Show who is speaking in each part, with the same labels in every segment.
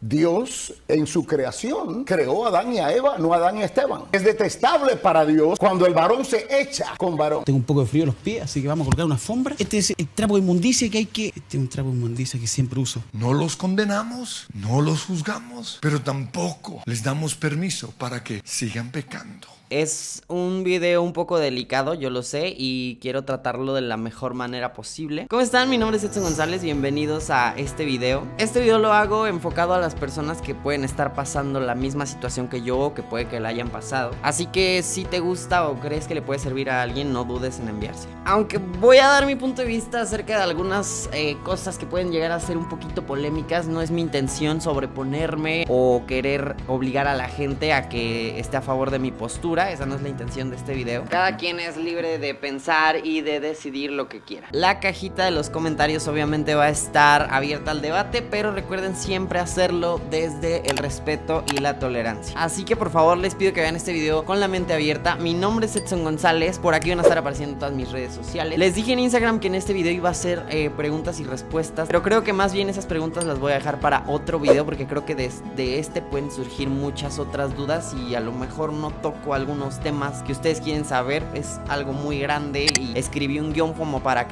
Speaker 1: Dios en su creación creó a Adán y a Eva, no a Adán y a Esteban. Es detestable para Dios cuando el varón se echa con varón.
Speaker 2: Tengo un poco de frío en los pies, así que vamos a colocar una alfombra. Este es el trapo de inmundicia que hay que... Este es un trapo de inmundicia que siempre uso.
Speaker 3: No los condenamos, no los juzgamos, pero tampoco les damos permiso para que sigan pecando.
Speaker 4: Es un video un poco delicado, yo lo sé, y quiero tratarlo de la mejor manera posible. ¿Cómo están? Mi nombre es Edson González, bienvenidos a este video. Este video lo hago enfocado a las personas que pueden estar pasando la misma situación que yo, o que puede que la hayan pasado. Así que si te gusta o crees que le puede servir a alguien, no dudes en enviarse. Aunque voy a dar mi punto de vista acerca de algunas cosas que pueden llegar a ser un poquito polémicas. No es mi intención sobreponerme o querer obligar a la gente a que esté a favor de mi postura. Esa no es la intención de este video. Cada quien es libre de pensar y de decidir lo que quiera. La cajita de los comentarios obviamente va a estar abierta al debate, pero recuerden siempre hacerlo desde el respeto y la tolerancia. Así que por favor les pido que vean este video con la mente abierta. Mi nombre es Edson González, por aquí van a estar apareciendo todas mis redes sociales. Les dije en Instagram que en este video iba a ser preguntas y respuestas, pero creo que más bien esas preguntas las voy a dejar para otro video, porque creo que de este pueden surgir muchas otras dudas y a lo mejor no toco algunos temas que ustedes quieren saber. Es algo muy grande y escribí un guión como para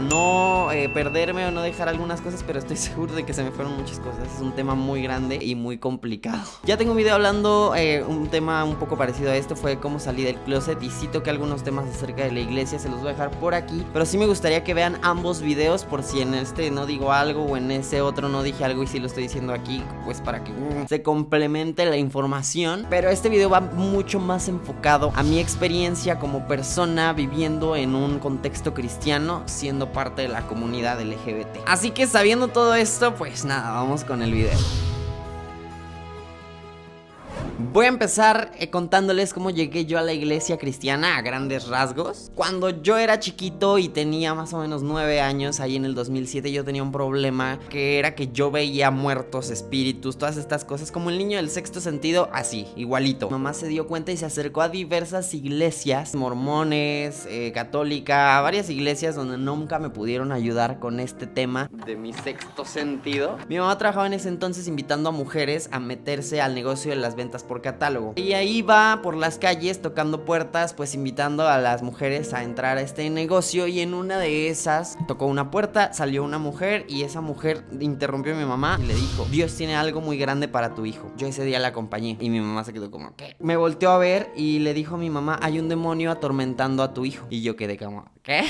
Speaker 4: no perderme o no dejar algunas cosas, pero estoy seguro de que se me fueron muchas cosas. Es un tema muy grande y muy complicado. Ya tengo un video hablando un tema un poco parecido a esto, fue cómo salí del closet, y sí toqué algunos temas acerca de la iglesia, se los voy a dejar por aquí, pero sí me gustaría que vean ambos videos, por si en este no digo algo o en ese otro no dije algo y si lo estoy diciendo aquí, pues para que se complemente la información. Pero este video va mucho más enfocado a mi experiencia como persona viviendo en un contexto cristiano, siendo parte de la comunidad LGBT. Así que sabiendo todo esto, pues nada, vamos con el video. Voy a empezar contándoles cómo llegué yo a la iglesia cristiana a grandes rasgos. Cuando yo era chiquito y tenía más o menos 9 años, ahí en el 2007, yo tenía un problema que era que yo veía muertos, espíritus, todas estas cosas, como el niño del sexto sentido, así, igualito. Mi mamá se dio cuenta y se acercó a diversas iglesias, mormones, católica, varias iglesias donde nunca me pudieron ayudar con este tema de mi sexto sentido. Mi mamá trabajaba en ese entonces invitando a mujeres a meterse al negocio de las ventas por catálogo. Y ahí va por las calles tocando puertas, pues invitando a las mujeres a entrar a este negocio. Y en una de esas tocó una puerta, salió una mujer y esa mujer interrumpió a mi mamá y le dijo: Dios tiene algo muy grande para tu hijo. Yo ese día la acompañé y mi mamá se quedó como ¿qué? Me volteó a ver y le dijo a mi mamá: hay un demonio atormentando a tu hijo. Y yo quedé como ¿qué?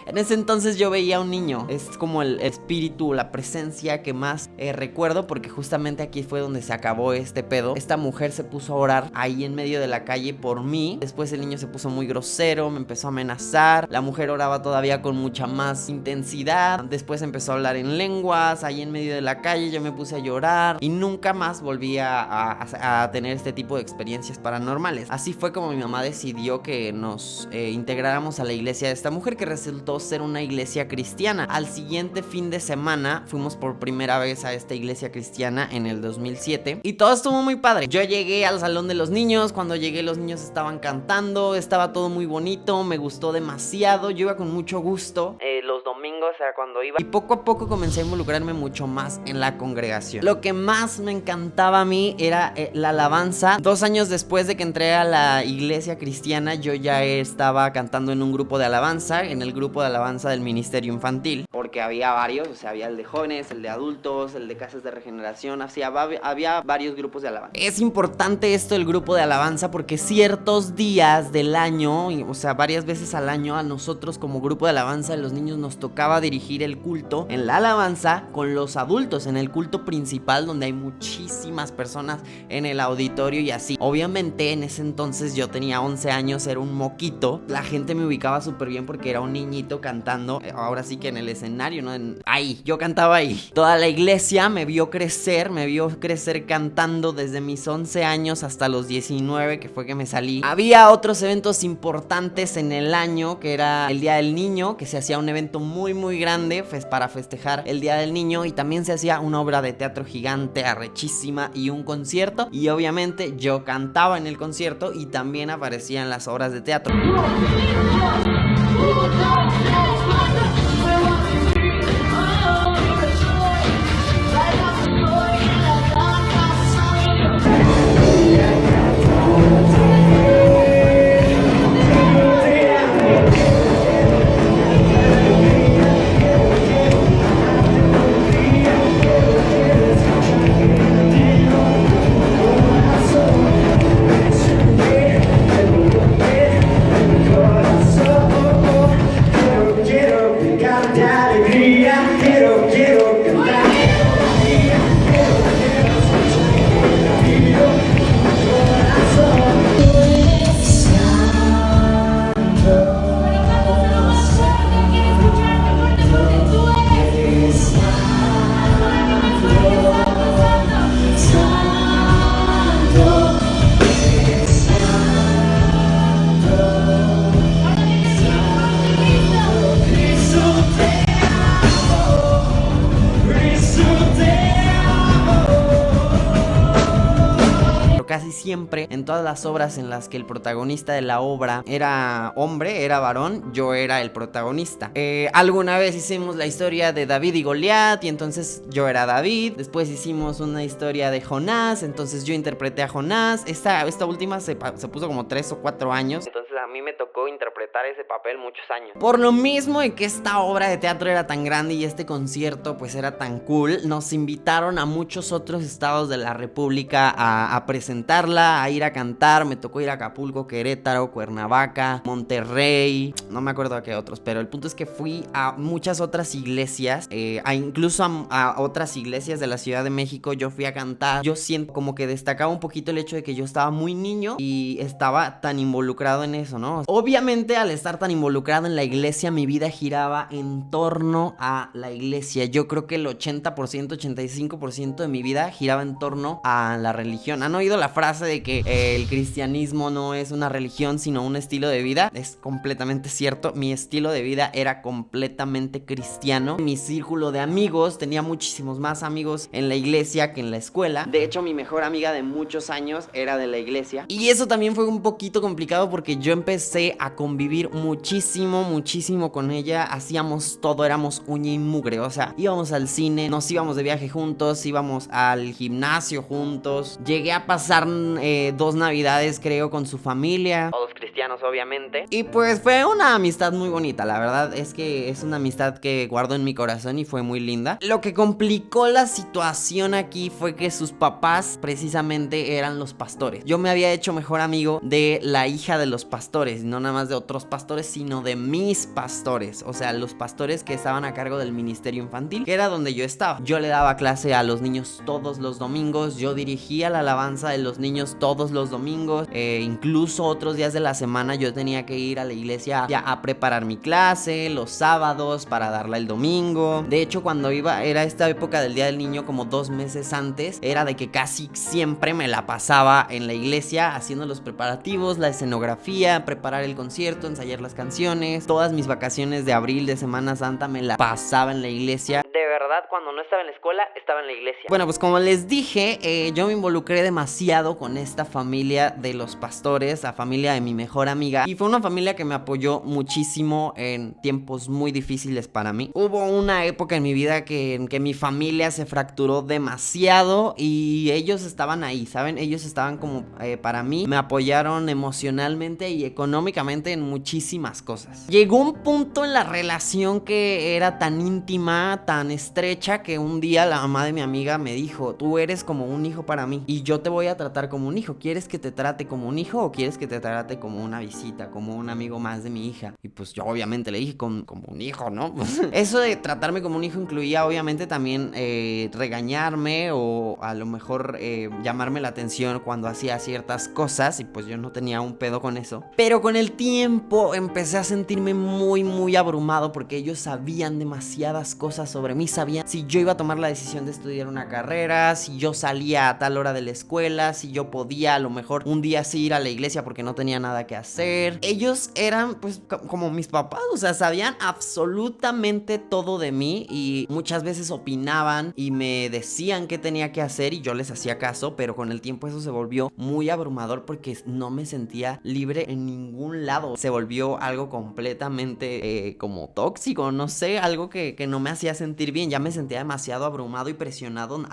Speaker 4: En ese entonces yo veía a un niño. Es como el espíritu, la presencia que más recuerdo, porque justamente aquí fue donde se acabó este pedo. Esta mujer se puso a orar ahí en medio de la calle por mí. Después el niño se puso muy grosero, me empezó a amenazar. La mujer oraba todavía con mucha más intensidad. Después empezó a hablar en lenguas ahí en medio de la calle. Yo me puse a llorar y nunca más volví a tener este tipo de experiencias paranormales. Así fue como mi mamá decidió que nos integráramos a la iglesia de esta mujer, que resultó ser una iglesia cristiana. Al siguiente fin de semana fuimos por primera vez a esta iglesia cristiana en el 2007 y todo estuvo muy padre. Yo llegué al salón de los niños. Cuando llegué, los niños estaban cantando, estaba todo muy bonito, me gustó demasiado. Yo iba con mucho gusto los domingos, o sea, cuando iba, y poco a poco comencé a involucrarme mucho más en la congregación. Lo que más me encantaba a mí era la alabanza. 2 años después de que entré a la iglesia cristiana, yo ya estaba cantando en un grupo de alabanza, en el grupo de alabanza del ministerio infantil, porque había varios, o sea, había el de jóvenes, el de adultos, el de casas de regeneración, así había varios grupos de alabanza. Es importante esto del grupo de alabanza porque ciertos días del año, o sea, varias veces al año, a nosotros como grupo de alabanza de los niños nos tocaba dirigir el culto en la alabanza con los adultos, en el culto principal donde hay muchísimas personas en el auditorio y así. Obviamente en ese entonces yo tenía 11 años, era un moquito, la gente me ubicaba súper bien porque era un niñito cantando, ahora sí que en el escenario, ¿no? Ahí, yo cantaba ahí. Toda la iglesia me vio crecer cantando desde mis 11 años hasta los 19, que fue que me salí. Había otros eventos importantes en el año, que era el Día del Niño, que se hacía un evento muy muy grande para festejar el Día del Niño, y también se hacía una obra de teatro gigante, arrechísima, y un concierto, y obviamente yo cantaba en el concierto y también aparecía en las obras de teatro. casi siempre en todas las obras en las que el protagonista de la obra era hombre, era varón, yo era el protagonista. Alguna vez hicimos la historia de David y Goliat y entonces yo era David. Después hicimos una historia de Jonás, entonces yo interpreté a Jonás. Esta última se puso como 3 o 4 años. Entonces a mí me tocó interpretar ese papel muchos años. Por lo mismo de que esta obra de teatro era tan grande y este concierto pues era tan cool, nos invitaron a muchos otros estados de la República a presentarla, a ir a cantar. Me tocó ir a Acapulco, Querétaro, Cuernavaca, Monterrey, no me acuerdo a qué otros, pero el punto es que fui a muchas otras iglesias, incluso a otras iglesias de la Ciudad de México. Yo fui a cantar. Yo siento como que destacaba un poquito el hecho de que yo estaba muy niño y estaba tan involucrado en eso, ¿no? Obviamente, al estar tan involucrado en la iglesia, mi vida giraba en torno a la iglesia. Yo creo que el 80%, 85% de mi vida giraba en torno a la religión. ¿Han oído la frase de que el cristianismo no es una religión, sino un estilo de vida? Es completamente cierto. Mi estilo de vida era completamente cristiano. Mi círculo de amigos, tenía muchísimos más amigos en la iglesia que en la escuela. De hecho, mi mejor amiga de muchos años era de la iglesia. Y eso también fue un poquito complicado porque yo empecé a convivir muchísimo con ella. Hacíamos todo, éramos uña y mugre. O sea, íbamos al cine, nos íbamos de viaje juntos, íbamos al gimnasio juntos. Llegué a pasar 2 navidades, creo, con su familia. Todos cristianos, obviamente. Y pues fue una amistad muy bonita. La verdad es que es una amistad que guardo en mi corazón y fue muy linda. Lo que complicó la situación aquí fue que sus papás precisamente eran los pastores. Yo me había hecho mejor amigo de la hija de los pastores, no nada más de otros pastores, sino de mis pastores. O sea, los pastores que estaban a cargo del ministerio infantil, que era donde yo estaba. Yo le daba clase a los niños todos los domingos. Yo dirigía la alabanza de los niños todos los domingos. Incluso otros días de la semana yo tenía que ir a la iglesia ya a preparar mi clase los sábados para darla el domingo. De hecho, cuando iba, era esta época del Día del Niño, como 2 meses antes, era de que casi siempre me la pasaba en la iglesia haciendo los preparativos, la escenografía, preparar el concierto, ensayar las canciones. Todas mis vacaciones de abril, de Semana Santa, me la pasaba en la iglesia. De verdad, cuando no estaba en la escuela, estaba en la iglesia. Bueno, pues como les dije, yo me involucré demasiado con esta familia de los pastores, la familia de mi mejor amiga, y fue una familia que me apoyó muchísimo en tiempos muy difíciles para mí. Hubo una época en mi vida en que mi familia se fracturó demasiado y ellos estaban ahí, ¿saben? Ellos estaban como para mí, me apoyaron emocionalmente y económicamente en muchísimas cosas. Llegó un punto en la relación que era tan íntima, tan estrecha, que un día la mamá de mi amiga me dijo: tú eres como un hijo para mí y yo te voy a tratar como un hijo. ¿Quieres que te trate como un hijo o quieres que te trate como una visita, como un amigo más de mi hija? Y pues yo obviamente le dije como un hijo, ¿no? Eso de tratarme como un hijo incluía obviamente también regañarme o a lo mejor llamarme la atención cuando hacía ciertas cosas, y pues yo no tenía un pedo con eso. Pero con el tiempo empecé a sentirme muy abrumado porque ellos sabían demasiadas cosas sobre mí. Sabían si yo iba a tomar la decisión de estudiar una carrera, si yo salía a tal hora de la escuela, si yo podía a lo mejor un día sí ir a la iglesia porque no tenía nada que hacer. Ellos eran pues como mis papás, o sea, sabían absolutamente todo de mí y muchas veces opinaban y me decían qué tenía que hacer y yo les hacía caso, pero con el tiempo eso se volvió muy abrumador porque no me sentía libre en ningún lado. Se volvió algo completamente como tóxico, no sé, algo que no me hacía sentir bien. Ya me sentía demasiado abrumado y presionado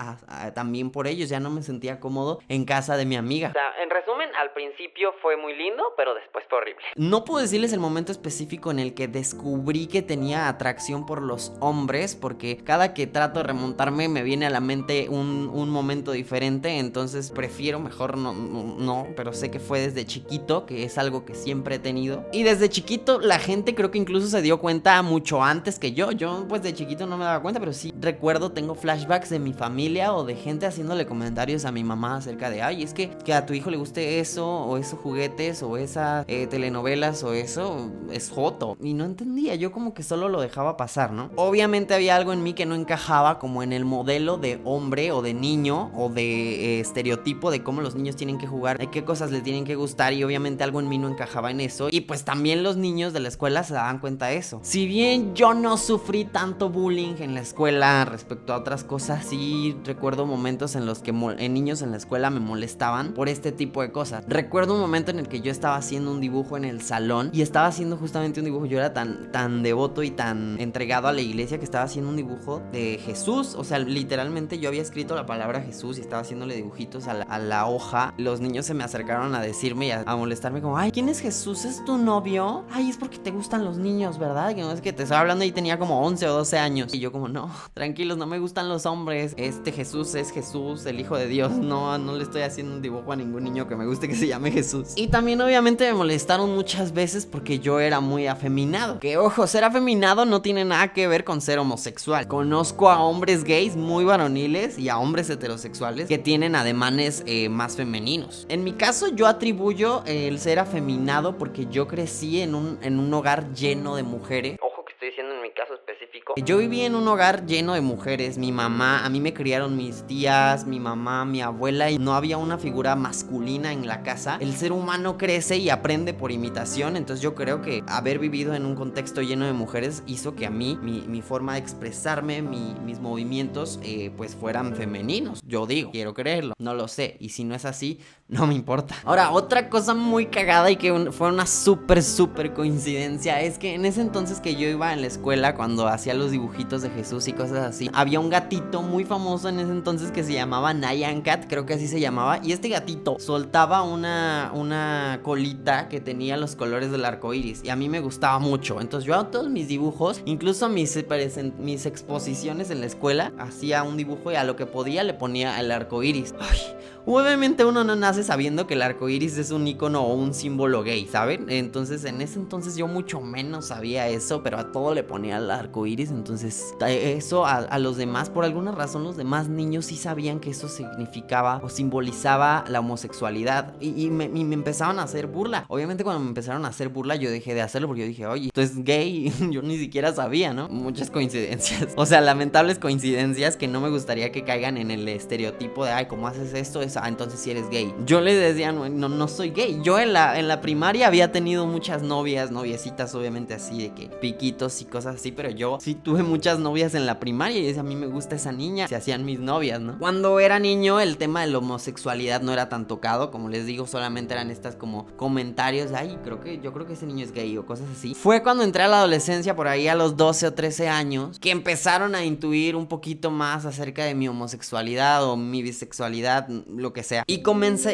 Speaker 4: también por ellos. Ya no me sentía cómodo en casa de mi amiga. O sea, en resumen, al principio fue muy lindo, pero después fue horrible. No puedo decirles el momento específico en el que descubrí que tenía atracción por los hombres, porque cada que trato de remontarme me viene a la mente un momento diferente, entonces prefiero mejor no, pero sé que fue desde chiquito, que es algo que siempre he tenido. Y desde chiquito la gente creo que incluso se dio cuenta mucho antes que yo. Yo pues de chiquito no me daba cuenta, pero sí recuerdo, tengo flashbacks de mi familia o de gente haciéndole comentarios a mi mamá acerca de: ay, es que a tu hijo le guste eso, o esos juguetes, o esas telenovelas, o eso es joto. Y no entendía, yo como que solo lo dejaba pasar, ¿no? Obviamente había algo en mí que no encajaba como en el modelo de hombre o de niño o de estereotipo de cómo los niños tienen que jugar, de qué cosas les tienen que gustar, y obviamente algo en mí no encajaba en eso. Y pues también los niños de la escuela se daban cuenta de eso. Si bien yo no sufrí tanto bullying en la escuela, escuela, respecto a otras cosas, sí recuerdo momentos en los que niños en la escuela me molestaban por este tipo de cosas. Recuerdo un momento en el que yo estaba haciendo un dibujo en el salón y estaba haciendo justamente un dibujo. Yo era tan devoto y tan entregado a la iglesia que estaba haciendo un dibujo de Jesús. O sea, literalmente yo había escrito la palabra Jesús y estaba haciéndole dibujitos a la hoja. Los niños se me acercaron a decirme y a molestarme como, ay, ¿quién es Jesús? ¿Es tu novio? Ay, es porque te gustan los niños, ¿verdad? Que no es que te estaba hablando y tenía como 11 o 12 años. Y yo como, no, tranquilos, no me gustan los hombres. Este Jesús es Jesús, el Hijo de Dios. No le estoy haciendo un dibujo a ningún niño que me guste que se llame Jesús. Y también obviamente me molestaron muchas veces porque yo era muy afeminado. Que ojo, ser afeminado no tiene nada que ver con ser homosexual. Conozco a hombres gays muy varoniles y a hombres heterosexuales que tienen ademanes más femeninos. En mi caso yo atribuyo el ser afeminado porque yo crecí en un hogar lleno de mujeres. Ojo que estoy diciendo en mi caso específico. Yo viví en un hogar lleno de mujeres. Mi mamá, a mí me criaron mis tías, mi mamá, mi abuela, y no había una figura masculina en la casa. El ser humano crece y aprende por imitación. Entonces yo creo que haber vivido en un contexto lleno de mujeres hizo que a mí, mi forma de expresarme, mis movimientos, pues fueran femeninos. Yo digo, quiero creerlo, no lo sé. Y si no es así, no me importa. Ahora, otra cosa muy cagada y que fue una súper coincidencia es que en ese entonces que yo iba en la escuela, cuando hacía los dibujitos de Jesús y cosas así, había un gatito muy famoso en ese entonces que se llamaba Nyan Cat, creo que así se llamaba, y este gatito soltaba una colita que tenía los colores del arco iris y a mí me gustaba mucho. Entonces yo a todos mis dibujos, incluso mis exposiciones en la escuela, hacía un dibujo y a lo que podía le ponía el arco iris. Ay, obviamente uno no nace sabiendo que el arco iris es un icono o un símbolo gay, ¿saben? Entonces en ese entonces yo mucho menos sabía eso, pero a todo le ponía el arco iris. Entonces eso a los demás, por alguna razón los demás niños sí sabían que eso significaba o simbolizaba la homosexualidad y me empezaban a hacer burla. Obviamente cuando me empezaron a hacer burla yo dejé de hacerlo porque yo dije, oye, esto es gay. Yo ni siquiera sabía, ¿no? Muchas coincidencias, o sea, lamentables coincidencias que no me gustaría que caigan en el estereotipo de, ay, ¿cómo haces esto? Entonces si eres gay. Yo le decía, no soy gay. Yo en la primaria había tenido muchas noviecitas, obviamente así de que piquitos y cosas así, pero yo sí tuve muchas novias en la primaria y decía, a mí me gusta esa niña, se hacían mis novias, ¿no? Cuando era niño el tema de la homosexualidad no era tan tocado, como les digo, solamente eran estas como comentarios de, ay, yo creo que ese niño es gay o cosas así. Fue cuando entré a la adolescencia, por ahí a los 12 o 13 años, que empezaron a intuir un poquito más acerca de mi homosexualidad o mi bisexualidad, lo que sea, y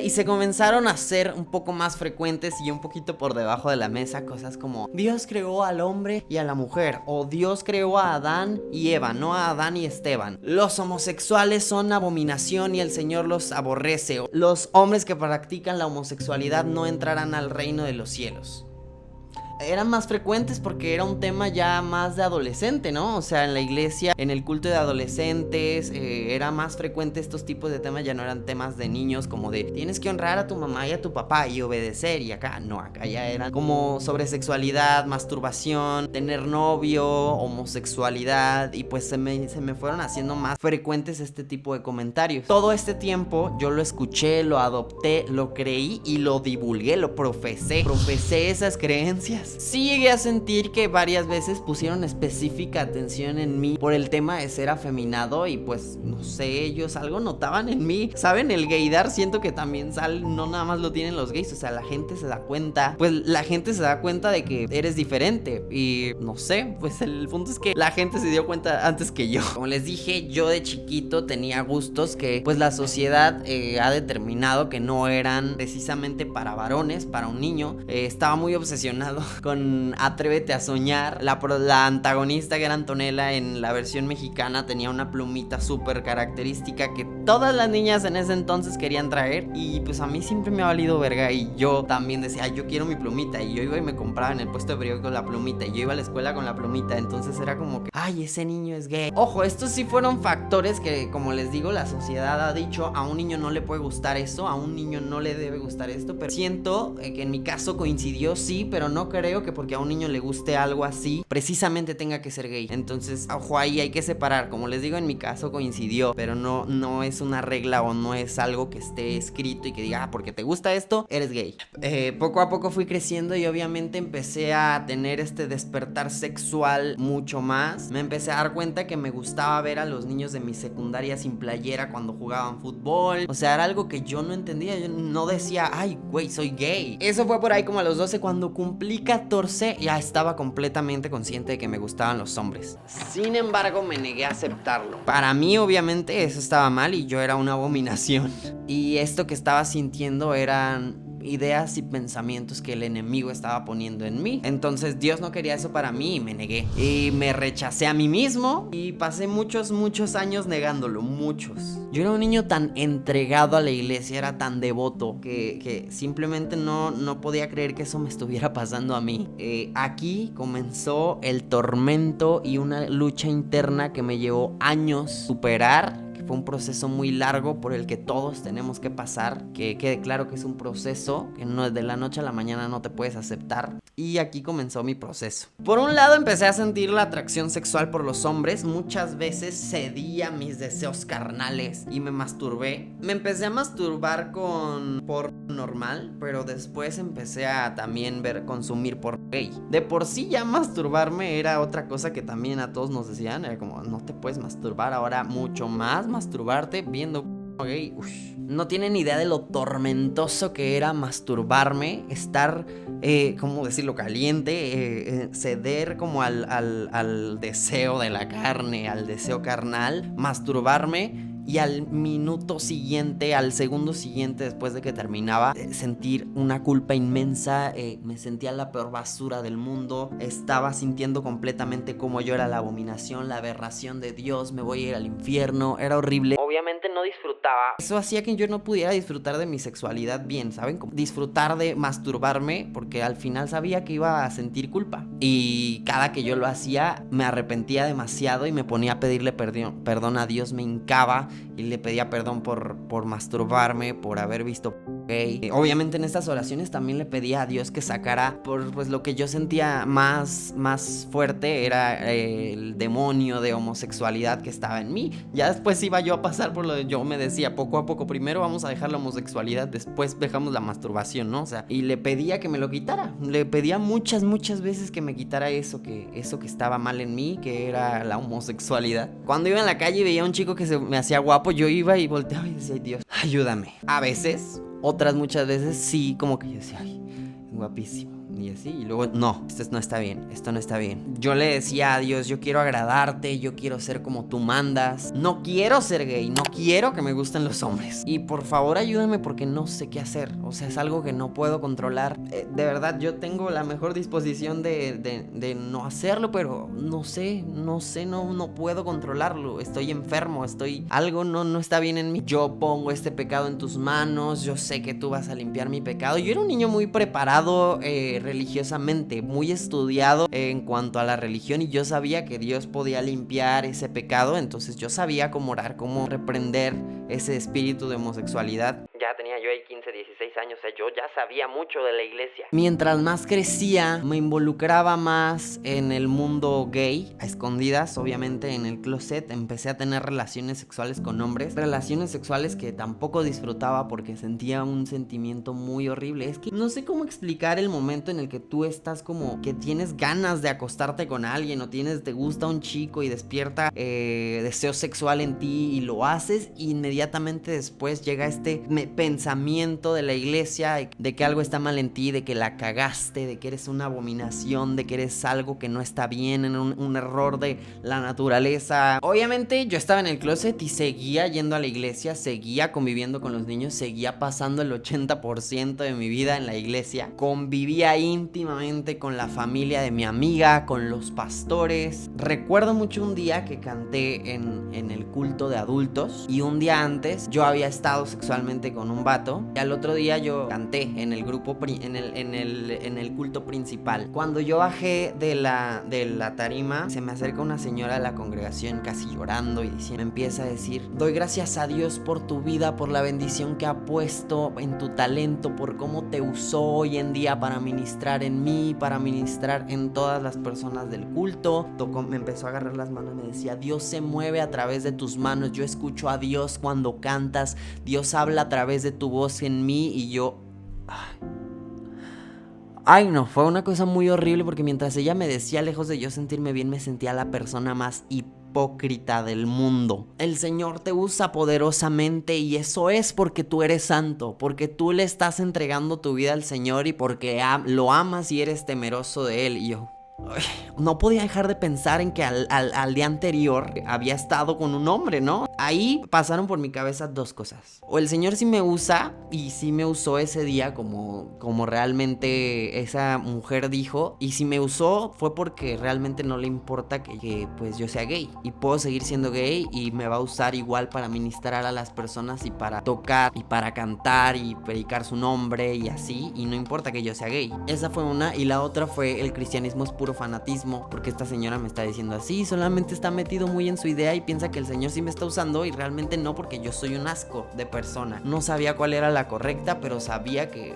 Speaker 4: se comenzaron a hacer un poco más frecuentes y un poquito por debajo de la mesa cosas como Dios creó al hombre y a la mujer, o Dios creó a Adán y Eva, no a Adán y Esteban. Los homosexuales son abominación y el Señor los aborrece. Los hombres que practican la homosexualidad no entrarán al reino de los cielos. Eran más frecuentes porque era un tema ya más de adolescente, ¿no? O sea, en la iglesia, en el culto de adolescentes, era más frecuente estos tipos de temas. Ya no eran temas de niños como de tienes que honrar a tu mamá y a tu papá y obedecer. Y acá ya eran como sobre sexualidad, masturbación, tener novio, homosexualidad. Y pues se me fueron haciendo más frecuentes este tipo de comentarios. Todo este tiempo yo lo escuché, lo adopté, lo creí y lo divulgué, lo profesé esas creencias. Sí llegué a sentir que varias veces pusieron específica atención en mí por el tema de ser afeminado y pues no sé, ellos algo notaban en mí. ¿Saben? El gaydar siento que también no nada más lo tienen los gays, o sea, la gente se da cuenta, pues la gente se da cuenta de que eres diferente y no sé, pues el punto es que la gente se dio cuenta antes que yo. Como les dije, yo de chiquito tenía gustos que pues la sociedad ha determinado que no eran precisamente para varones, para un niño. Estaba muy obsesionado con Atrévete a soñar. La antagonista, que era Antonella, en la versión mexicana tenía una plumita súper característica que todas las niñas en ese entonces querían traer y pues a mí siempre me ha valido verga y yo también decía, ay, yo quiero mi plumita, y yo iba y me compraba en el puesto de periódico la plumita y yo iba a la escuela con la plumita. Entonces era como que, ay, ese niño es gay. Ojo, estos sí fueron factores que, como les digo, la sociedad ha dicho, a un niño no le puede gustar eso, a un niño no le debe gustar esto, pero siento que en mi caso coincidió, sí, pero no creo creo que porque a un niño le guste algo así, precisamente tenga que ser gay. Entonces, ojo, ahí hay que separar. Como les digo, en mi caso coincidió, pero no es una regla o no es algo que esté escrito y que diga, porque te gusta esto, eres gay. Poco a poco fui creciendo y obviamente empecé a tener este despertar sexual mucho más. Me empecé a dar cuenta que me gustaba ver a los niños de mi secundaria sin playera cuando jugaban fútbol. O sea, era algo que yo no entendía. Yo no decía, ay, güey, soy gay. Eso fue por ahí como a los 12. Cuando cumplí 14, ya estaba completamente consciente de que me gustaban los hombres. Sin embargo, me negué a aceptarlo. Para mí, obviamente, eso estaba mal y yo era una abominación. Y esto que estaba sintiendo eran ideas y pensamientos que el enemigo estaba poniendo en mí. Entonces Dios no quería eso para mí y me negué. Y me rechacé a mí mismo y pasé muchos años negándolo, muchos. Yo era un niño tan entregado a la iglesia, era tan devoto que simplemente no podía creer que eso me estuviera pasando a mí. Aquí comenzó el tormento y una lucha interna que me llevó años superar. Fue un proceso muy largo por el que todos tenemos que pasar. Que quede claro que es un proceso, que no es de la noche a la mañana, no te puedes aceptar. Y aquí comenzó mi proceso. Por un lado empecé a sentir la atracción sexual por los hombres. Muchas veces cedí a mis deseos carnales y me masturbé. Me empecé a masturbar con porno normal, pero después empecé a también consumir porno gay. De por sí ya masturbarme era otra cosa que también a todos nos decían. Era como, no te puedes masturbar, ahora mucho más masturbarte viendo gay. No tienen idea de lo tormentoso que era masturbarme, estar, ¿cómo decirlo? Caliente, ceder como al deseo de la carne, al deseo carnal, masturbarme. Y al minuto siguiente, al segundo siguiente después de que terminaba, sentir una culpa inmensa. Me sentía la peor basura del mundo. Estaba sintiendo completamente como yo era la abominación, la aberración de Dios. Me voy a ir al infierno. Era horrible. Obviamente no disfrutaba. Eso hacía que yo no pudiera disfrutar de mi sexualidad bien, ¿saben? Como disfrutar de masturbarme, porque al final sabía que iba a sentir culpa. Y cada que yo lo hacía, me arrepentía demasiado y me ponía a pedirle perdón a Dios. Me hincaba y le pedía perdón por masturbarme, por haber visto gay. Obviamente en estas oraciones también le pedía a Dios que sacara pues lo que yo sentía más fuerte era el demonio de homosexualidad que estaba en mí. Ya después iba yo a pasar por lo de, yo me decía poco a poco, primero vamos a dejar la homosexualidad, después dejamos la masturbación, ¿no? O sea, y le pedía que me lo quitara. Le pedía muchas veces que me quitara eso que estaba mal en mí, que era la homosexualidad. Cuando iba en la calle y veía a un chico que se me hacía guapo, yo iba y volteaba y decía, ay, Dios, ayúdame. A veces, otras muchas veces sí, como que yo decía, ay, guapísimo. Y así, y luego, no, esto no está bien, esto no está bien. Yo le decía a Dios, yo quiero agradarte, yo quiero ser como tú mandas. No quiero ser gay, no quiero que me gusten los hombres. Y por favor ayúdame porque no sé qué hacer. O sea, es algo que no puedo controlar. De verdad, yo tengo la mejor disposición de no hacerlo, pero no puedo controlarlo. Estoy enfermo, algo no está bien en mí. Yo pongo este pecado en tus manos, yo sé que tú vas a limpiar mi pecado. Yo era un niño muy preparado, religiosamente, muy estudiado en cuanto a la religión, y yo sabía que Dios podía limpiar ese pecado. Entonces yo sabía cómo orar, cómo reprender ese espíritu de homosexualidad. Ya tenía yo ahí 15, 16 años, o sea, yo ya sabía mucho de la iglesia. Mientras más crecía, me involucraba más en el mundo gay, a escondidas, obviamente en el closet. Empecé a tener relaciones sexuales con hombres, relaciones sexuales que tampoco disfrutaba porque sentía un sentimiento muy horrible. Es que no sé cómo explicar el momento en el que tú estás como que tienes ganas de acostarte con alguien, o te gusta un chico y despierta deseo sexual en ti y lo haces, y inmediatamente después llega este pensamiento de la iglesia de que algo está mal en ti, de que la cagaste, de que eres una abominación, de que eres algo que no está bien, en un error de la naturaleza. Obviamente yo estaba en el closet y seguía yendo a la iglesia, seguía conviviendo con los niños, seguía pasando el 80% de mi vida en la iglesia, convivía íntimamente con la familia de mi amiga, con los pastores. Recuerdo mucho un día que canté en el culto de adultos, y un día antes yo había estado sexualmente con con un vato. Y al otro día yo canté en el grupo, en el culto principal. Cuando yo bajé de la tarima, se me acerca una señora de la congregación casi llorando y me empieza a decir: doy gracias a Dios por tu vida, por la bendición que ha puesto en tu talento, por cómo te usó hoy en día para ministrar en mí, para ministrar en todas las personas del culto. Me empezó a agarrar las manos y me decía: Dios se mueve a través de tus manos, yo escucho a Dios cuando cantas, Dios habla a través de tu voz en mí. Y yo... Ay, no, fue una cosa muy horrible, porque mientras ella me decía, lejos de yo sentirme bien, me sentía la persona más hipócrita del mundo. El Señor te usa poderosamente y eso es porque tú eres santo, porque tú le estás entregando tu vida al Señor y porque lo amas y eres temeroso de Él. Y yo... no podía dejar de pensar en que al día anterior había estado con un hombre, ¿no? Ahí pasaron por mi cabeza dos cosas: o el Señor sí me usa, y sí me usó ese día como realmente esa mujer dijo, y si me usó fue porque realmente no le importa que pues yo sea gay, y puedo seguir siendo gay y me va a usar igual para ministrar a las personas y para tocar y para cantar y predicar su nombre y así, y no importa que yo sea gay. Esa fue una. Y la otra fue: el cristianismo es puro fanatismo, porque esta señora me está diciendo así, solamente está metido muy en su idea y piensa que el Señor sí me está usando, y realmente no, porque yo soy un asco de persona. No sabía cuál era la correcta, pero sabía que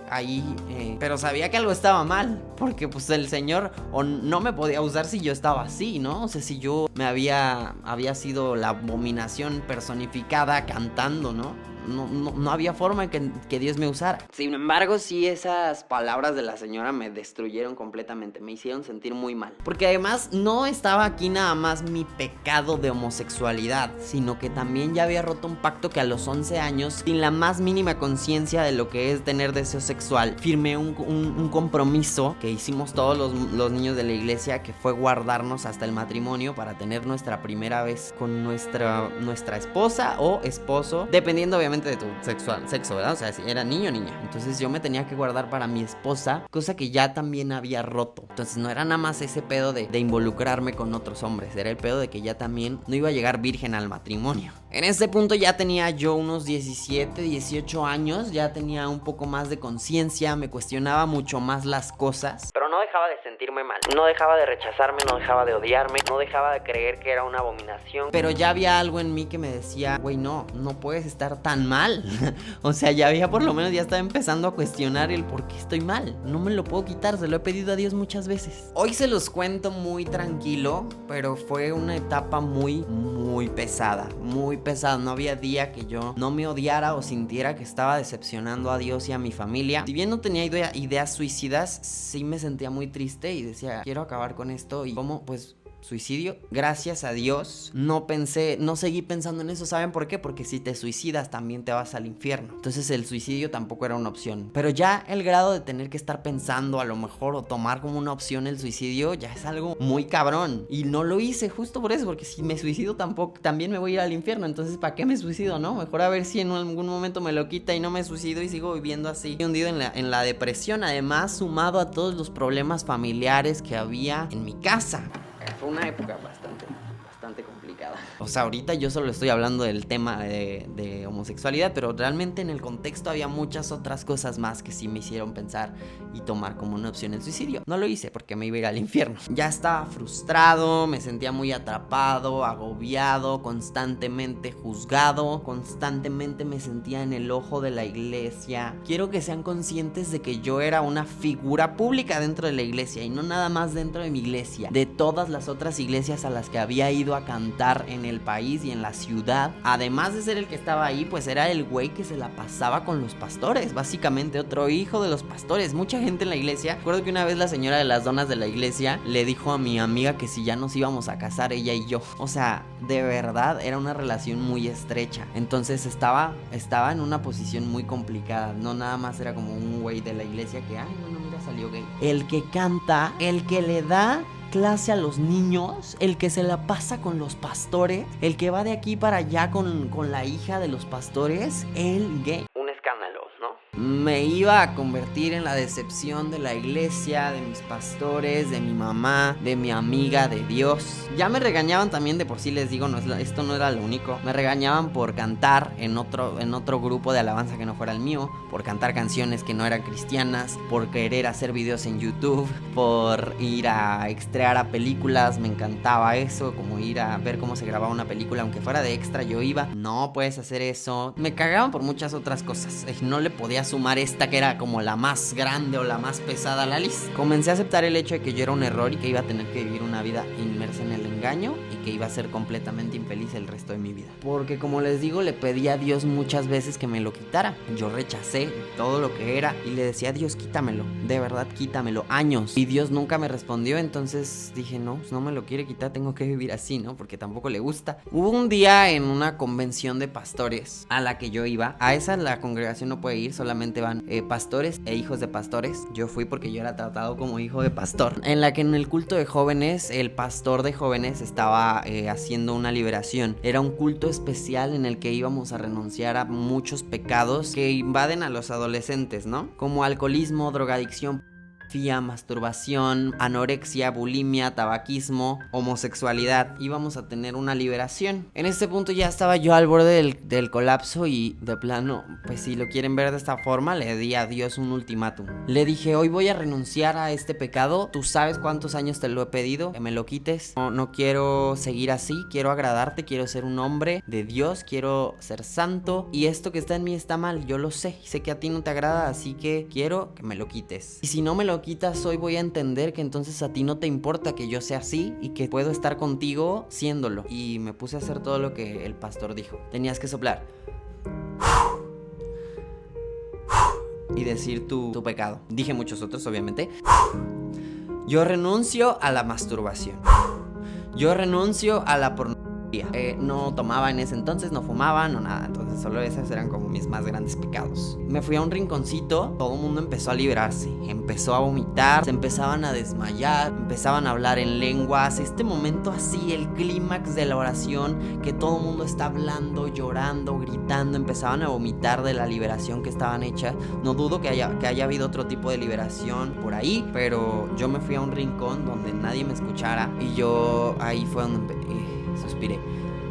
Speaker 4: sabía que algo estaba mal, porque pues el Señor no me podía usar si yo estaba así, ¿no? O sea, si yo había sido la abominación personificada cantando, ¿no? No había forma que Dios me usara. Sin embargo, sí, esas palabras de la señora me destruyeron completamente, me hicieron sentir muy mal, porque además no estaba aquí nada más mi pecado de homosexualidad, sino que también ya había roto un pacto que a los 11 años, sin la más mínima conciencia de lo que es tener deseo sexual, firmé un compromiso que hicimos todos los niños de la iglesia, que fue guardarnos hasta el matrimonio para tener nuestra primera vez con nuestra esposa o esposo, dependiendo obviamente de tu sexo, ¿verdad? O sea, si era niño o niña. Entonces yo me tenía que guardar para mi esposa, cosa que ya también había roto. Entonces no era nada más ese pedo de involucrarme con otros hombres, era el pedo de que ya también no iba a llegar virgen al matrimonio. En ese punto ya tenía yo unos 17, 18 años, ya tenía un poco más de conciencia, me cuestionaba mucho más las cosas, pero no dejaba de sentirme mal, no dejaba de rechazarme, no dejaba de odiarme, no dejaba de creer que era una abominación, pero ya había algo en mí que me decía: güey, no puedes estar tan mal. O sea, ya había, por lo menos ya estaba empezando a cuestionar el por qué estoy mal, no me lo puedo quitar, se lo he pedido a Dios muchas veces. Hoy se los cuento muy tranquilo, pero fue una etapa muy pesada, no había día que yo no me odiara o sintiera que estaba decepcionando a Dios y a mi familia. Si bien no tenía ideas suicidas, sí me sentía muy triste y decía: quiero acabar con esto. Y ¿cómo? Pues suicidio. Gracias a Dios no seguí pensando en eso. ¿Saben por qué? Porque si te suicidas también te vas al infierno. Entonces el suicidio tampoco era una opción. Pero ya el grado de tener que estar pensando a lo mejor o tomar como una opción el suicidio ya es algo muy cabrón. Y no lo hice justo por eso, porque si me suicido también me voy a ir al infierno. Entonces ¿para qué me suicido, no? Mejor a ver si en algún momento me lo quita y no me suicido y sigo viviendo así, hundido en la depresión. Además, sumado a todos los problemas familiares que había en mi casa. Fue una época bastante complicada. O sea, ahorita yo solo estoy hablando del tema de homosexualidad, pero realmente en el contexto había muchas otras cosas más que sí me hicieron pensar y tomar como una opción el suicidio. No lo hice porque me iba a ir al infierno. Ya estaba frustrado, me sentía muy atrapado, agobiado, constantemente juzgado, constantemente me sentía en el ojo de la iglesia. Quiero que sean conscientes de que yo era una figura pública dentro de la iglesia, y no nada más dentro de mi iglesia, de todas las otras iglesias a las que había ido a cantar en el país y en la ciudad. Además de ser el que estaba ahí, pues era el güey que se la pasaba con los pastores, básicamente otro hijo de los pastores. Mucha gente en la iglesia. Recuerdo que una vez la señora de las donas de la iglesia le dijo a mi amiga que si ya nos íbamos a casar ella y yo. O sea, de verdad era una relación muy estrecha. Entonces estaba en una posición muy complicada. No nada más era como un güey de la iglesia que, ay, bueno, mira, salió gay. El que canta, el que le da clase a los niños, el que se la pasa con los pastores, el que va de aquí para allá con la hija de los pastores, el gay. Un escándalo, ¿no? me iba a convertir en la decepción de la iglesia, de mis pastores, de mi mamá, de mi amiga, de Dios. Ya me regañaban también, de por sí les digo, esto no era lo único. Me regañaban por cantar en otro grupo de alabanza que no fuera el mío, por cantar canciones que no eran cristianas, por querer hacer videos en YouTube, por ir a extrear a películas. Me encantaba eso, como ir a ver cómo se grababa una película, aunque fuera de extra yo iba. No puedes hacer eso. Me cagaban por muchas otras cosas. No le podía sumar esta que era como la más grande o la más pesada a la lista. Comencé a aceptar el hecho de que yo era un error y que iba a tener que vivir una vida inmersa en el engaño y que iba a ser completamente infeliz el resto de mi vida. Porque como les digo, le pedí a Dios muchas veces que me lo quitara. Yo rechacé todo lo que era y le decía a Dios, quítamelo, de verdad quítamelo, años. Y Dios nunca me respondió, entonces dije, no, pues no me lo quiere quitar, tengo que vivir así, ¿no? Porque tampoco le gusta. Hubo un día en una convención de pastores a la que yo iba. A esa la congregación no puede ir, solamente van pastores e hijos de pastores. Yo fui porque yo era tratado como hijo de pastor. En la que en el culto de jóvenes, el pastor de jóvenes estaba haciendo una liberación. Era un culto especial en el que íbamos a renunciar a muchos pecados que invaden a los adolescentes, ¿no? Como alcoholismo, drogadicción, masturbación, anorexia, bulimia, tabaquismo, homosexualidad. Íbamos a tener una liberación. En este punto ya estaba yo al borde del colapso y de plano, pues si lo quieren ver de esta forma, le di a Dios un ultimátum. Le dije, hoy voy a renunciar a este pecado. Tú sabes cuántos años te lo he pedido, que me lo quites. No quiero seguir así, quiero agradarte, quiero ser un hombre de Dios, quiero ser santo. Y esto que está en mí está mal, yo lo sé que a ti no te agrada, así que quiero que me lo quites. Y si no me lo quitas hoy, voy a entender que entonces a ti no te importa que yo sea así y que puedo estar contigo siéndolo. Y me puse a hacer todo lo que el pastor dijo. Tenías que soplar y decir tu pecado. Dije muchos otros, obviamente. Yo renuncio a la masturbación. Yo renuncio a la pornografía. No tomaba en ese entonces, no fumaba, no nada. Entonces solo esos eran como mis más grandes pecados. Me fui a un rinconcito, todo el mundo empezó a liberarse, empezó a vomitar, se empezaban a desmayar, empezaban a hablar en lenguas. Este momento así, el clímax de la oración, que todo el mundo está hablando, llorando, gritando, empezaban a vomitar de la liberación que estaban hechas. No dudo que haya habido otro tipo de liberación por ahí, pero yo me fui a un rincón donde nadie me escuchara y yo ahí fue donde suspiré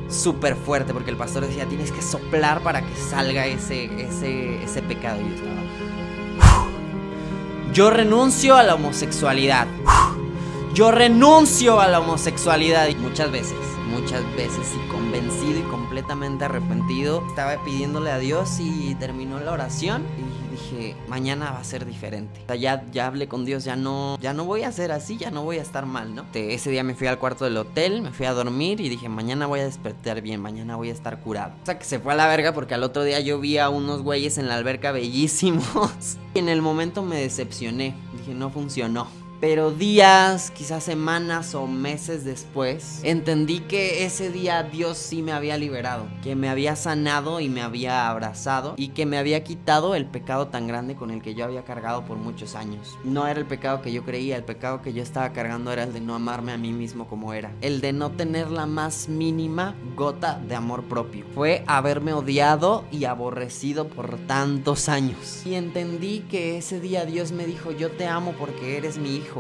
Speaker 4: súper fuerte, porque el pastor decía, tienes que soplar para que salga ese pecado. Y yo estaba, yo renuncio a la homosexualidad. Yo renuncio a la homosexualidad. Y muchas veces y convencido y completamente arrepentido, estaba pidiéndole a Dios y terminó la oración y dije, mañana va a ser diferente. O sea, ya hablé con Dios, ya no voy a ser así, ya no voy a estar mal, ¿no? Ese día me fui al cuarto del hotel, me fui a dormir y dije, mañana voy a despertar bien, mañana voy a estar curado. O sea, que se fue a la verga porque al otro día yo vi a unos güeyes en la alberca bellísimos y en el momento me decepcioné, dije, no funcionó. Pero días, quizás semanas o meses después, entendí que ese día Dios sí me había liberado, que me había sanado y me había abrazado y que me había quitado el pecado tan grande con el que yo había cargado por muchos años. No era el pecado que yo creía, el pecado que yo estaba cargando era el de no amarme a mí mismo como era, el de no tener la más mínima gota de amor propio. Fue haberme odiado y aborrecido por tantos años. Y entendí que ese día Dios me dijo, yo te amo porque eres mi hijo.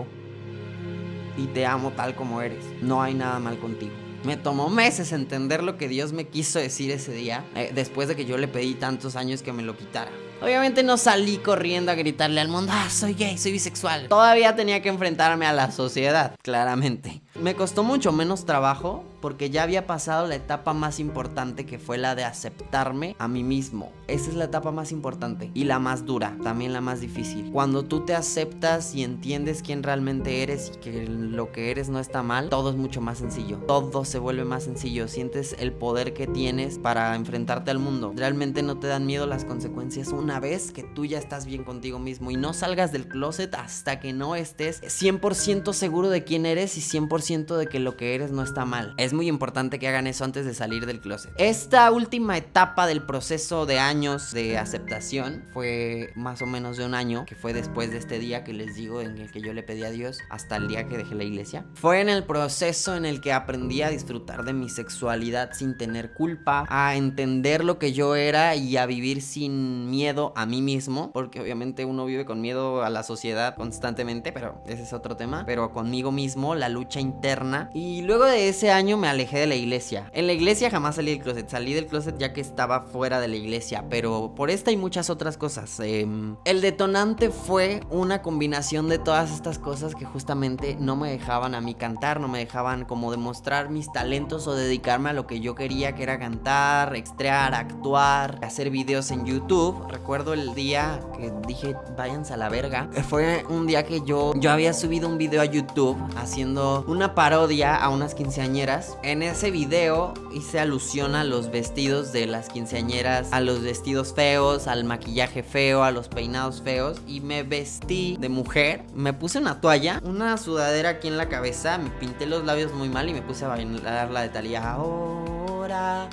Speaker 4: Y te amo tal como eres. No hay nada mal contigo. Me tomó meses entender lo que Dios me quiso decir ese día, después de que yo le pedí tantos años que me lo quitara. Obviamente no salí corriendo a gritarle al mundo, soy gay, soy bisexual. Todavía tenía que enfrentarme a la sociedad, claramente. Me costó mucho menos trabajo porque ya había pasado la etapa más importante, que fue la de aceptarme a mí mismo. Esa es la etapa más importante y la más dura, también la más difícil. Cuando tú te aceptas y entiendes quién realmente eres y que lo que eres no está mal, todo es mucho más sencillo. Todo se vuelve más sencillo. Sientes el poder que tienes para enfrentarte al mundo. Realmente no te dan miedo las consecuencias una vez que tú ya estás bien contigo mismo. Y no salgas del closet hasta que no estés 100% seguro de quién eres y 100% 100% de que lo que eres no está mal. Es muy importante que hagan eso antes de salir del closet. Esta última etapa del proceso de años de aceptación fue más o menos de un año, que fue después de este día que les digo, en el que yo le pedí a Dios, hasta el día que dejé la iglesia. Fue en el proceso en el que aprendí a disfrutar de mi sexualidad sin tener culpa, a entender lo que yo era y a vivir sin miedo a mí mismo, porque obviamente uno vive con miedo a la sociedad constantemente, pero ese es otro tema. Pero conmigo mismo, la lucha interna. Y luego de ese año me alejé de la iglesia. En la iglesia jamás salí del closet. Salí del closet ya que estaba fuera de la iglesia, pero por esta y muchas otras cosas. El detonante fue una combinación de todas estas cosas que justamente no me dejaban a mí cantar, no me dejaban como demostrar mis talentos o dedicarme a lo que yo quería, que era cantar, extrear, actuar, hacer videos en YouTube. Recuerdo el día que dije, váyanse a la verga. Fue un día que yo había subido un video a YouTube haciendo una parodia a unas quinceañeras. En ese video hice alusión a los vestidos de las quinceañeras, a los vestidos feos, al maquillaje feo, a los peinados feos, y me vestí de mujer. Me puse una toalla, una sudadera aquí en la cabeza, me pinté los labios muy mal y me puse a bailar la de Thalía. Ahora...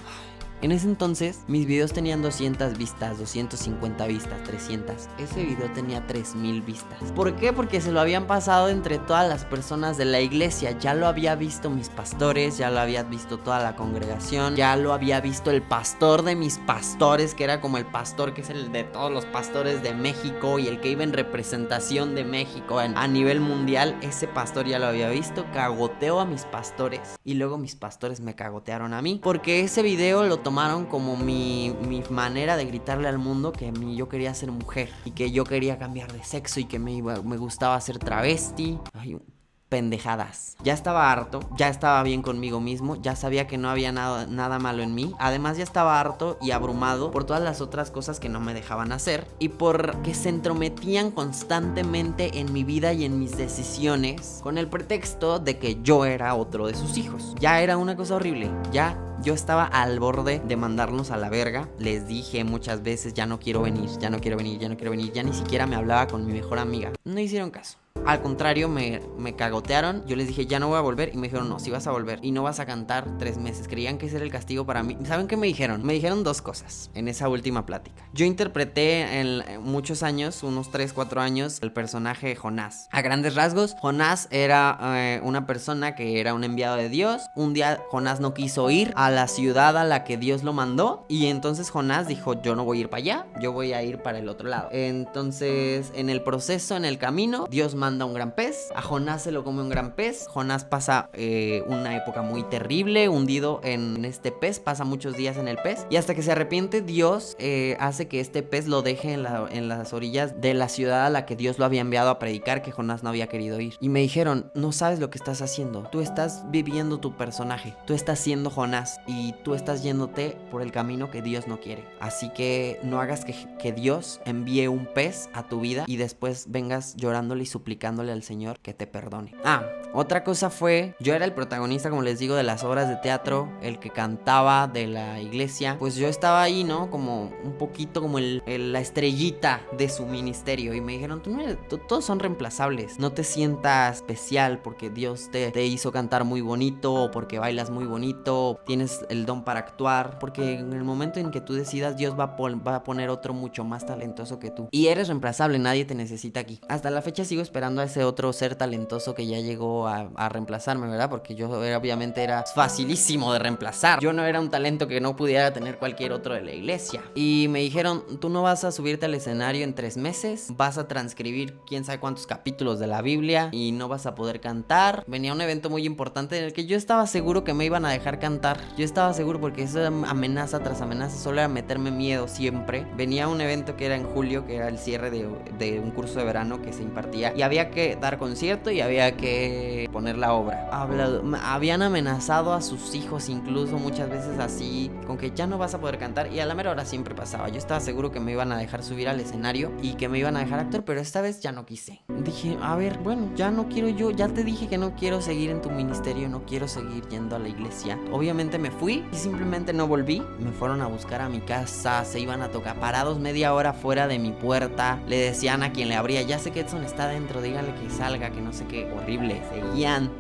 Speaker 4: En ese entonces, mis videos tenían 200 vistas, 250 vistas, 300. Ese video tenía 3000 vistas. ¿Por qué? Porque se lo habían pasado entre todas las personas de la iglesia. Ya lo había visto mis pastores, ya lo había visto toda la congregación, ya lo había visto el pastor de mis pastores, que era como el pastor que es el de todos los pastores de México y el que iba en representación de México a nivel mundial. Ese pastor ya lo había visto, cagoteó a mis pastores y luego mis pastores me cagotearon a mí, porque ese video lo tomaron como mi manera de gritarle al mundo que yo quería ser mujer y que yo quería cambiar de sexo y que me gustaba ser travesti. Ay, pendejadas. Ya estaba harto, ya estaba bien conmigo mismo, ya sabía que no había nada malo en mí. Además ya estaba harto y abrumado por todas las otras cosas que no me dejaban hacer y porque se entrometían constantemente en mi vida y en mis decisiones con el pretexto de que yo era otro de sus hijos. Ya era una cosa horrible, ya yo estaba al borde de mandarnos a la verga. Les dije muchas veces, ya no quiero venir, ya no quiero venir, ya no quiero venir. Ya ni siquiera me hablaba con mi mejor amiga. No hicieron caso. Al contrario, me cagotearon. Yo les dije, ya no voy a volver. Y me dijeron, no, sí vas a volver y no vas a cantar 3 meses. Creían que ese era el castigo para mí. ¿Saben qué me dijeron? Me dijeron 2 cosas en esa última plática. Yo interpreté en muchos años, unos 3, 4 años, el personaje Jonás. A grandes rasgos, Jonás era una persona que era un enviado de Dios. Un día Jonás no quiso ir a la ciudad a la que Dios lo mandó. Y entonces Jonás dijo, yo no voy a ir para allá, yo voy a ir para el otro lado. Entonces, en el proceso, en el camino, Dios manda un gran pez. A Jonás se lo come un gran pez. Jonás pasa una época muy terrible hundido en este pez, pasa muchos días en el pez y hasta que se arrepiente Dios hace que este pez lo deje en las orillas de la ciudad a la que Dios lo había enviado a predicar, que Jonás no había querido ir. Y me dijeron, no sabes lo que estás haciendo, tú estás viviendo tu personaje, tú estás siendo Jonás y tú estás yéndote por el camino que Dios no quiere. Así que no hagas que Dios envíe un pez a tu vida y después vengas llorándole y suplicándole al Señor que te perdone. Otra cosa fue, yo era el protagonista, como les digo, de las obras de teatro, el que cantaba de la iglesia. Pues yo estaba ahí, ¿no? Como un poquito como la estrellita de su ministerio. Y me dijeron, todos son reemplazables. No te sientas especial porque Dios te hizo cantar muy bonito, o porque bailas muy bonito, tienes el don para actuar. Porque en el momento en que tú decidas, Dios va a poner otro mucho más talentoso que tú. Y eres reemplazable, nadie te necesita aquí. Hasta la fecha sigo esperando a ese otro ser talentoso que ya llegó a reemplazarme, ¿verdad? Porque yo obviamente era facilísimo de reemplazar. Yo no era un talento que no pudiera tener cualquier otro de la iglesia. Y me dijeron, tú no vas a subirte al escenario en 3 meses, vas a transcribir quién sabe cuántos capítulos de la Biblia y no vas a poder cantar. Venía un evento muy importante en el que yo estaba seguro que me iban a dejar cantar. Yo estaba seguro porque eso era amenaza tras amenaza, solo era meterme miedo siempre. Venía un evento que era en julio, que era el cierre de un curso de verano que se impartía y había que dar concierto y había que poner la obra. Habían amenazado a sus hijos incluso muchas veces así, con que ya no vas a poder cantar, y a la mera hora siempre pasaba. Yo estaba seguro que me iban a dejar subir al escenario y que me iban a dejar actuar, pero esta vez ya no quise. Dije, a ver, bueno, ya no quiero yo, ya te dije que no quiero seguir en tu ministerio, no quiero seguir yendo a la iglesia. Obviamente me fui y simplemente no volví. Me fueron a buscar a mi casa, se iban a tocar parados media hora fuera de mi puerta, le decían a quien le abría, ya sé que Edson está dentro, díganle que salga, que no sé qué, horrible.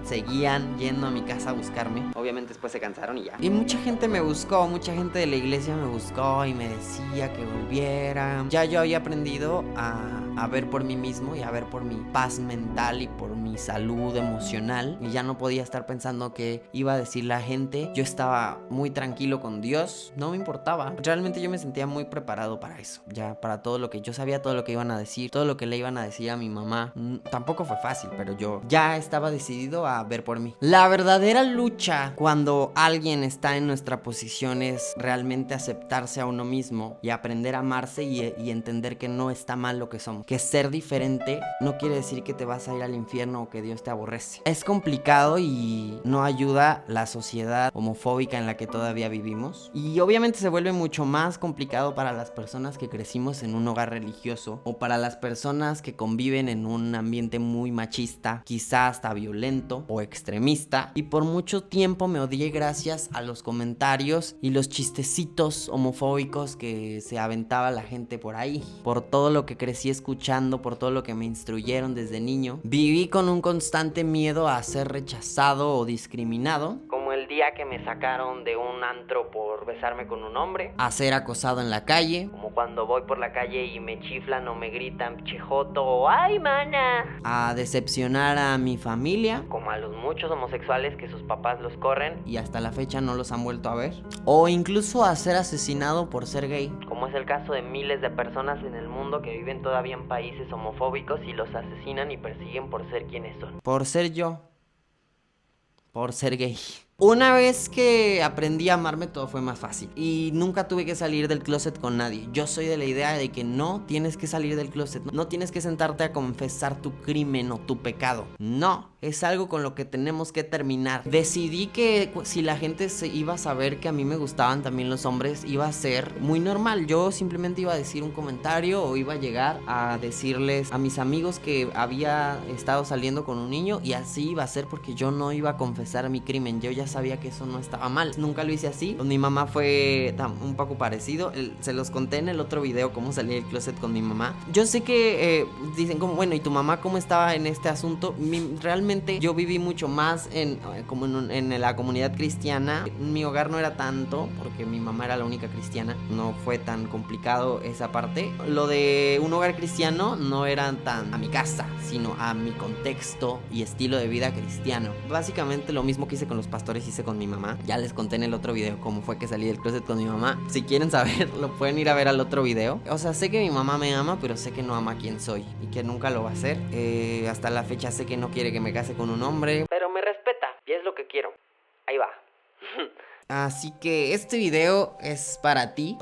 Speaker 4: Seguían yendo a mi casa a buscarme. Obviamente después se cansaron y ya. Y mucha gente me buscó, mucha gente de la iglesia me buscó y me decía que volviera. Ya yo había aprendido a ver por mí mismo y a ver por mi paz mental y por mi salud emocional. Y ya no podía estar pensando qué iba a decir la gente. Yo estaba muy tranquilo con Dios, no me importaba. Realmente yo me sentía muy preparado para eso, ya para todo lo que yo sabía, todo lo que iban a decir, todo lo que le iban a decir a mi mamá. Tampoco fue fácil, pero yo ya estaba decidido a ver por mí. La verdadera lucha cuando alguien está en nuestra posición es realmente aceptarse a uno mismo y aprender a amarse y entender que no está mal lo que somos, que ser diferente no quiere decir que te vas a ir al infierno o que Dios te aborrece. Es complicado y no ayuda la sociedad homofóbica en la que todavía vivimos, y obviamente se vuelve mucho más complicado para las personas que crecimos en un hogar religioso o para las personas que conviven en un ambiente muy machista, quizá hasta violento o extremista. Y por mucho tiempo me odié gracias a los comentarios y los chistecitos homofóbicos que se aventaba la gente por ahí. Por todo lo que crecí escuchando, por todo lo que me instruyeron desde niño, viví con un constante miedo a ser rechazado o discriminado, como el día que me sacaron de un antro por besarme con un hombre, a ser acosado en la calle, como cuando voy por la calle y me chiflan o me gritan chejoto o ay mana, a decepcionar a mi familia, como a los muchos homosexuales que sus papás los corren y hasta la fecha no los han vuelto a ver, o incluso a ser asesinado por ser gay, como es el caso de miles de personas en el mundo que viven todavía en países homofóbicos y los asesinan y persiguen por ser quienes son, por ser yo, por ser gay. Una vez que aprendí a amarme, todo fue más fácil y nunca tuve que salir del closet con nadie. Yo soy de la idea de que no tienes que salir del closet, no tienes que sentarte a confesar tu crimen o tu pecado. No, es algo con lo que tenemos que terminar. Decidí que si la gente se iba a saber que a mí me gustaban también los hombres, iba a ser muy normal. Yo simplemente iba a decir un comentario o iba a llegar a decirles a mis amigos que había estado saliendo con un niño, y así iba a ser porque yo no iba a confesar mi crimen. Yo ya sabía que eso no estaba mal. Nunca lo hice así. Con mi mamá fue un poco parecido. Se los conté en el otro video cómo salí del closet con mi mamá. Yo sé que dicen como, bueno, ¿y tu mamá cómo estaba en este asunto? Realmente yo viví mucho más en la comunidad cristiana. Mi hogar no era tanto, porque mi mamá era la única cristiana. No fue tan complicado esa parte. Lo de un hogar cristiano no era tan a mi casa, sino a mi contexto y estilo de vida cristiano. Básicamente lo mismo que hice con los pastores hice con mi mamá. Ya les conté en el otro video cómo fue que salí del closet con mi mamá. Si quieren saber, lo pueden ir a ver al otro video. O sea, sé que mi mamá me ama, pero sé que no ama a quien soy y que nunca lo va a hacer. Hasta la fecha sé que no quiere que me case con un hombre, pero me respeta y es lo que quiero. Ahí va. Así que este video es para ti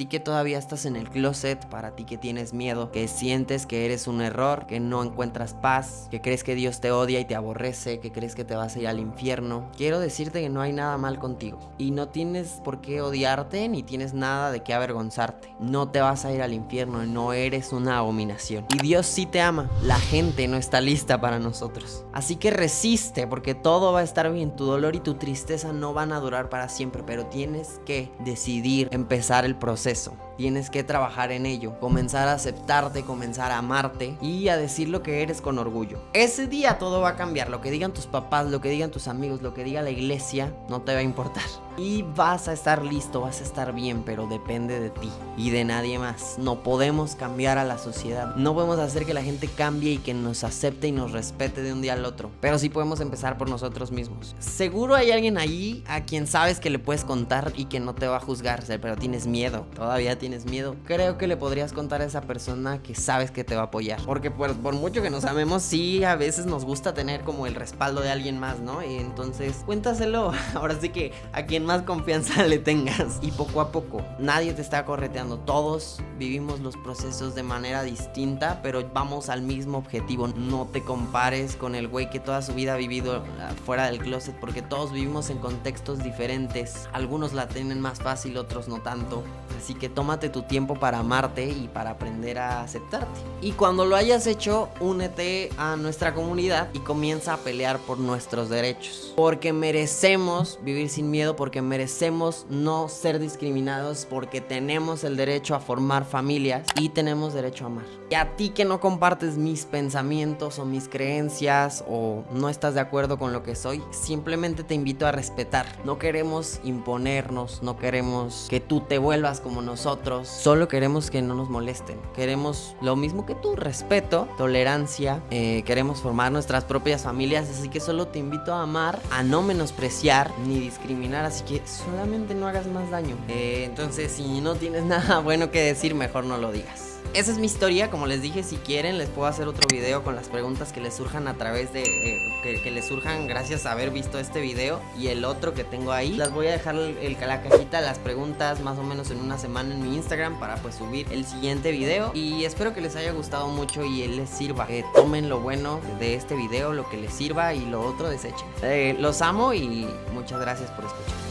Speaker 4: que todavía estás en el closet, para ti que tienes miedo, que sientes que eres un error, que no encuentras paz, que crees que Dios te odia y te aborrece, que crees que te vas a ir al infierno. Quiero decirte que no hay nada mal contigo y no tienes por qué odiarte ni tienes nada de qué avergonzarte. No te vas a ir al infierno, no eres una abominación. Y Dios sí te ama, la gente no está lista para nosotros. Así que resiste, porque todo va a estar bien. Tu dolor y tu tristeza no van a durar para siempre, pero tienes que decidir empezar el proceso. Tienes que trabajar en ello, comenzar a aceptarte, comenzar a amarte y a decir lo que eres con orgullo. Ese día todo va a cambiar. Lo que digan tus papás, lo que digan tus amigos, lo que diga la iglesia, no te va a importar. Y vas a estar listo, vas a estar bien, pero depende de ti y de nadie más. No podemos cambiar a la sociedad. No podemos hacer que la gente cambie y que nos acepte y nos respete de un día al otro. Pero sí podemos empezar por nosotros mismos. Seguro hay alguien ahí a quien sabes que le puedes contar y que no te va a juzgar, pero tienes miedo. Todavía tienes miedo. Creo que le podrías contar a esa persona que sabes que te va a apoyar. Porque por mucho que nos amemos, sí, a veces nos gusta tener como el respaldo de alguien más, ¿no? Y entonces, cuéntaselo. Ahora sí que a quien más confianza le tengas. Y poco a poco, nadie te está correteando. Todos vivimos los procesos de manera distinta, pero vamos al mismo objetivo. No te compares con el güey que toda su vida ha vivido fuera del closet, porque todos vivimos en contextos diferentes. Algunos la tienen más fácil, otros no tanto. Así que toma tómate tu tiempo para amarte y para aprender a aceptarte. Y cuando lo hayas hecho, únete a nuestra comunidad y comienza a pelear por nuestros derechos. Porque merecemos vivir sin miedo, porque merecemos no ser discriminados, porque tenemos el derecho a formar familias y tenemos derecho a amar. Y a ti que no compartes mis pensamientos o mis creencias o no estás de acuerdo con lo que soy, simplemente te invito a respetar. No queremos imponernos, no queremos que tú te vuelvas como nosotros, solo queremos que no nos molesten. Queremos lo mismo que tú, respeto, tolerancia, queremos formar nuestras propias familias, así que solo te invito a amar, a no menospreciar ni discriminar, así que solamente no hagas más daño. Entonces, si no tienes nada bueno que decir, mejor no lo digas. Esa es mi historia, como les dije, si quieren les puedo hacer otro video con las preguntas que les surjan a través de que les surjan gracias a haber visto este video y el otro que tengo ahí. Las voy a dejar la cajita, las preguntas más o menos en una semana en mi Instagram para pues subir el siguiente video, y espero que les haya gustado mucho y les sirva. Tomen lo bueno de este video, lo que les sirva, y lo otro desechen. Los amo y muchas gracias por escuchar.